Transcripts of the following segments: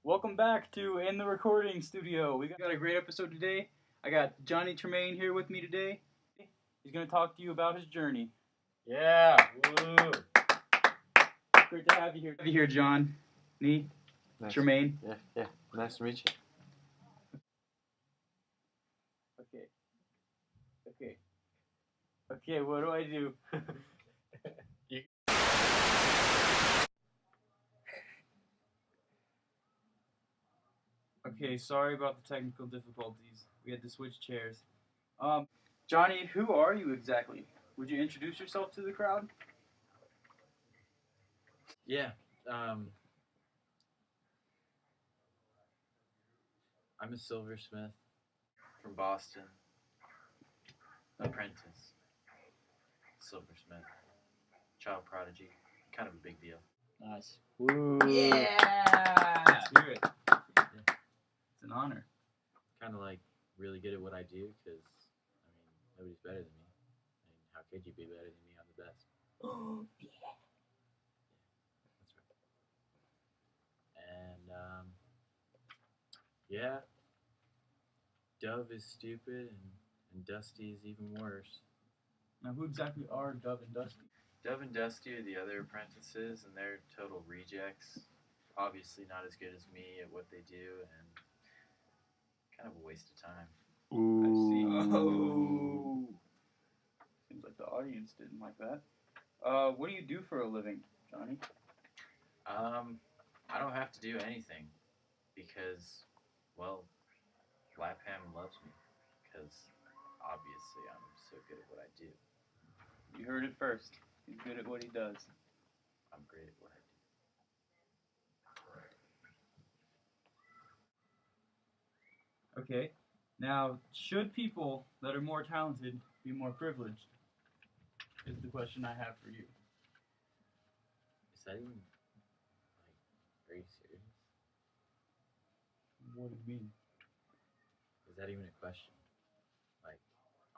Welcome back to In the Recording Studio. We got a great episode today. I got Johnny Tremain here with me today. He's going to talk to you about his journey. Yeah. Woo. Great to have you here. John. Me, Nice. Tremain. Yeah. Nice to meet you. Okay, what do I do? Okay, sorry about the technical difficulties. We had to switch chairs. Johnny, who are you exactly? Would you introduce yourself to the crowd? Yeah. I'm a silversmith from Boston. Apprentice. Silversmith. Child prodigy. Kind of a big deal. Nice. Woo. Yeah! Let's hear it. Yeah. It's an honor. Kind of like really good at what I do because, nobody's better than me. How could you be better than me? I'm the best. Oh, yeah. That's right. And, yeah. Dove is stupid and Dusty is even worse. Now, who exactly are Dove and Dusty? Dove and Dusty are the other apprentices, and they're total rejects. Obviously not as good as me at what they do, and kind of a waste of time. Ooh. I see. Oh. Seems like the audience didn't like that. What do you do for a living, Johnny? I don't have to do anything because, well, Lapham loves me because obviously I'm so good at what I do. You heard it first. He's good at what he does. I'm great at what I do. Okay. Now, should people that are more talented be more privileged? Is the question I have for you. Is that even, very serious? What do you mean? Is that even a question?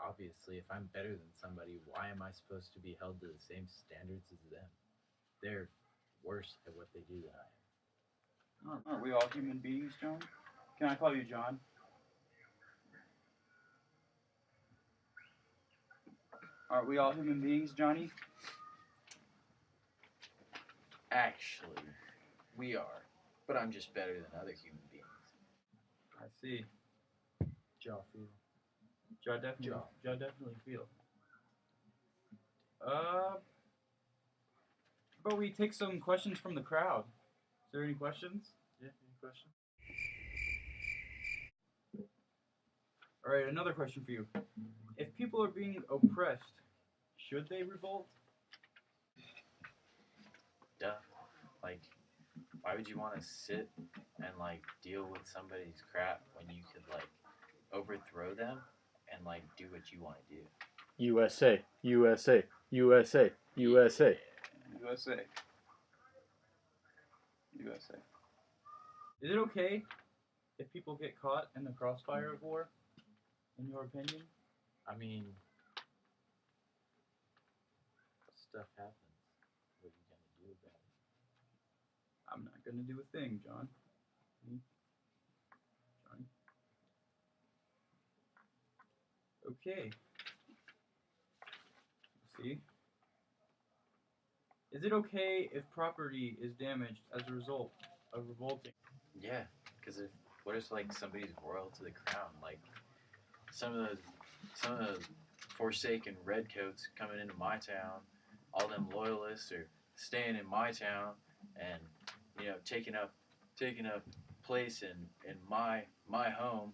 Obviously, if I'm better than somebody, why am I supposed to be held to the same standards as them? They're worse at what they do than I am. Aren't we all human beings, John? Can I call you John? Aren't we all human beings, Johnny? Actually, we are. But I'm just better than other human beings. I see. Jaw feel. Jaw definitely feel. But we take some questions from the crowd. Is there any questions? Yeah, any questions? Alright, another question for you. If people are being oppressed, should they revolt? Duh. Why would you want to sit and, deal with somebody's crap when you could, overthrow them and, do what you want to do? USA, USA, USA, USA. USA. USA. Is it okay if people get caught in the crossfire of war, in your opinion? Stuff happens. What are you going to do about it? I'm not going to do a thing, John. Me? Johnny? Okay. See? Is it okay if property is damaged as a result of revolting? Yeah, because what if somebody's royal to the crown? Some of those forsaken redcoats coming into my town, all them loyalists are staying in my town and taking up place in my home.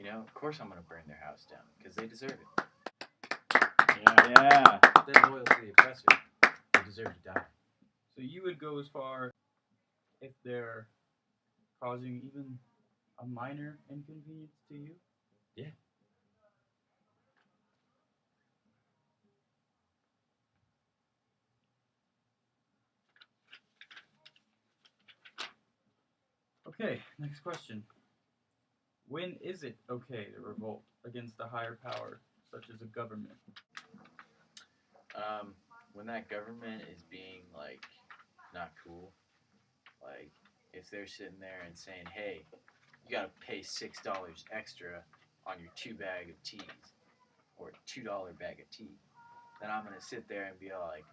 Of course I'm gonna burn their house down because they deserve it. Yeah. They're loyal to the oppressor. They deserve to die. So you would go as far if they're causing even a minor inconvenience to you? Yeah. Okay, next question. When is it okay to revolt against a higher power, such as a government? When that government is being not cool, if they're sitting there and saying, hey, you got to pay $6 extra on your 2 bag of teas or $2 bag of tea, then I'm going to sit there and be like,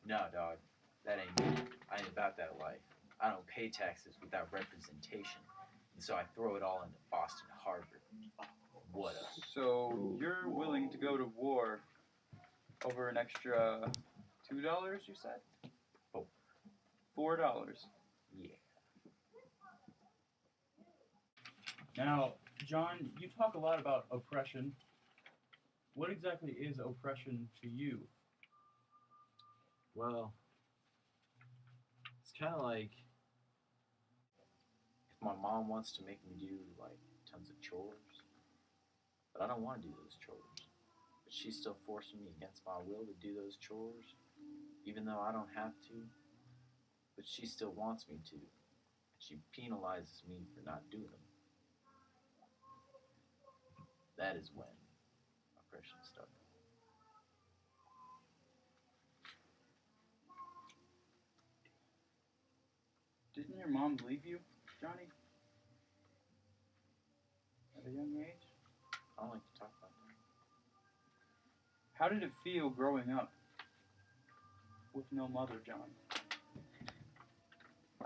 no, dog, that ain't me. I ain't about that life. I don't pay taxes without representation. And so I throw it all into Boston Harbor. What up? So you're willing to go to war over an extra $2, you said? $4. Yeah. Now, John, you talk a lot about oppression. What exactly is oppression to you? Well, it's kind of like if my mom wants to make me do like tons of chores, but I don't want to do those chores. But she's still forcing me against my will to do those chores, even though I don't have to. But she still wants me to. She penalizes me for not doing them. That is when oppression starts. Didn't your mom leave you, Johnny? At a young age? I don't like to talk about that. How did it feel growing up with no mother, John?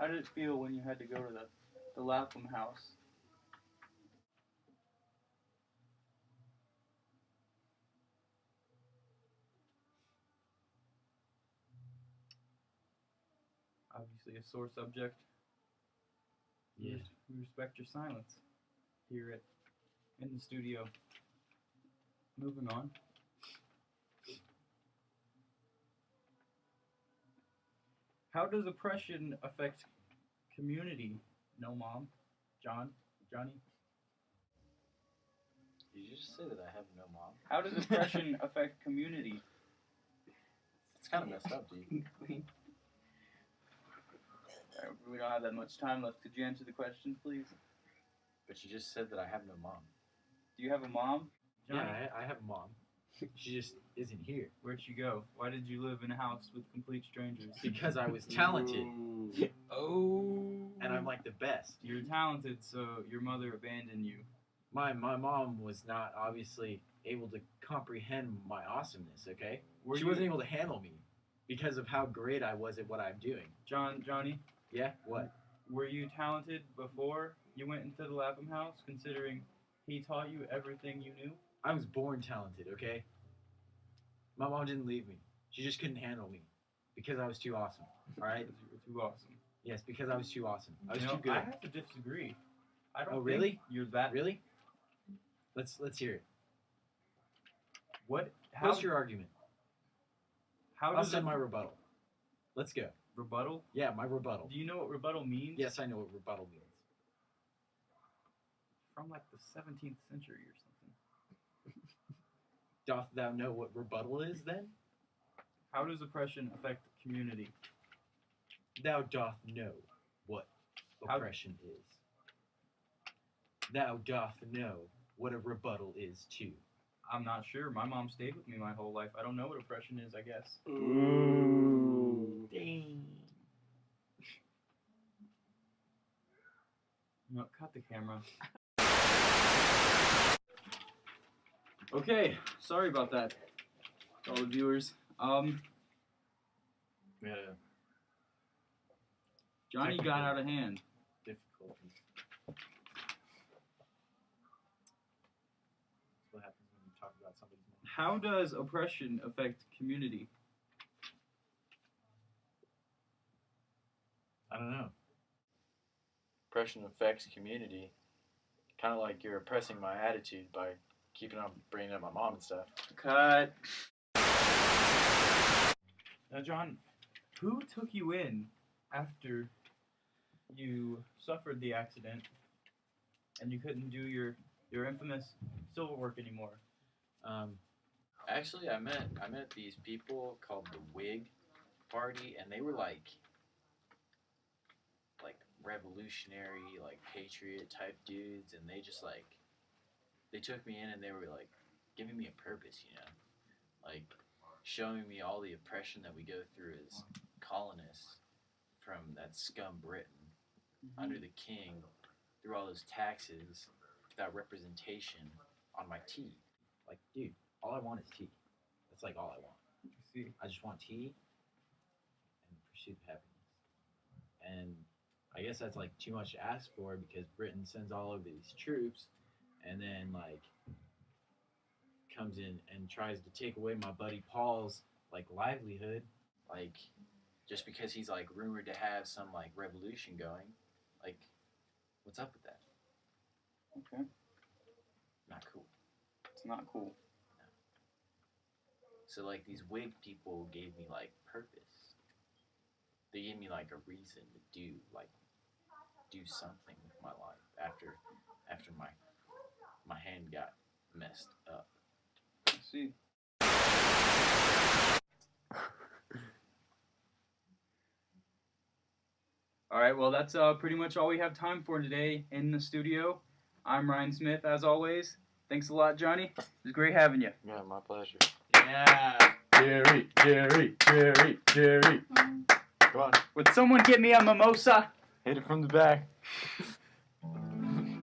How did it feel when you had to go to the Lapham house? Obviously a sore subject. Yeah. We respect your silence here in the studio. Moving on. How does oppression affect community? No, Mom. Johnny? Did you just say that I have no mom? How does oppression affect community? It's kind of messed up, dude. We don't have that much time left. Could you answer the question, please? But you just said that I have no mom. Do you have a mom? Johnny? Yeah, I have a mom. She just isn't here. Where'd she go? Why did you live in a house with complete strangers? Because I was talented. Oh. And I'm like the best. You're talented, so your mother abandoned you. My mom was not obviously able to comprehend my awesomeness, okay? She wasn't able to handle me because of how great I was at what I'm doing. Johnny? Yeah? What? Were you talented before you went into the Lapham house, considering he taught you everything you knew? I was born talented, okay? My mom didn't leave me. She just couldn't handle me because I was too awesome, alright? Because you were too awesome. Yes, because I was too awesome. I was You too know, good. I have to disagree. I don't Oh, think really? you're that... Really? Let's hear it. What? What's your argument? How I'll does send my rebuttal. Let's go. Rebuttal? Yeah, my rebuttal. Do you know what rebuttal means? Yes, I know what rebuttal means. From like the 17th century or something. Doth thou know what rebuttal is, then? How does oppression affect community? Thou doth know what oppression is. Thou doth know what a rebuttal is, too. I'm not sure. My mom stayed with me my whole life. I don't know what oppression is, I guess. Ooh. Dang. No, cut the camera. Okay, sorry about that, to all the viewers. We had a Johnny got out of hand. difficulty. That's what happens when you talk about somebody's mom. How does oppression affect community? I don't know. Oppression affects community. Kind of like you're oppressing my attitude by keeping on bringing up my mom and stuff. Cut. Now, John, who took you in after you suffered the accident and you couldn't do your infamous silver work anymore? Actually, I met these people called the Whig Party, and they were like revolutionary, like patriot type dudes, and they just like they took me in and they were like giving me a purpose, you know, like showing me all the oppression that we go through as colonists from that scum Britain. under the king through all those taxes without representation on my tea. Like, dude, all I want is tea. That's like all I want. See. I just want tea and pursuit of happiness. And I guess that's like too much to ask for because Britain sends all of these troops and then like comes in and tries to take away my buddy Paul's like livelihood. Like, just because he's like rumored to have some like revolution going, like, what's up with that? Okay. Not cool. It's not cool. So like these Whig people gave me like purpose. They gave me like a reason to do something with my life after my hand got messed up. I see. All right, well, that's pretty much all we have time for today in the studio. I'm Ryan Smith, as always. Thanks a lot, Johnny. It was great having you. Yeah, my pleasure. Yeah. Jerry. Come on, Would someone get me a mimosa? Hit it from the back.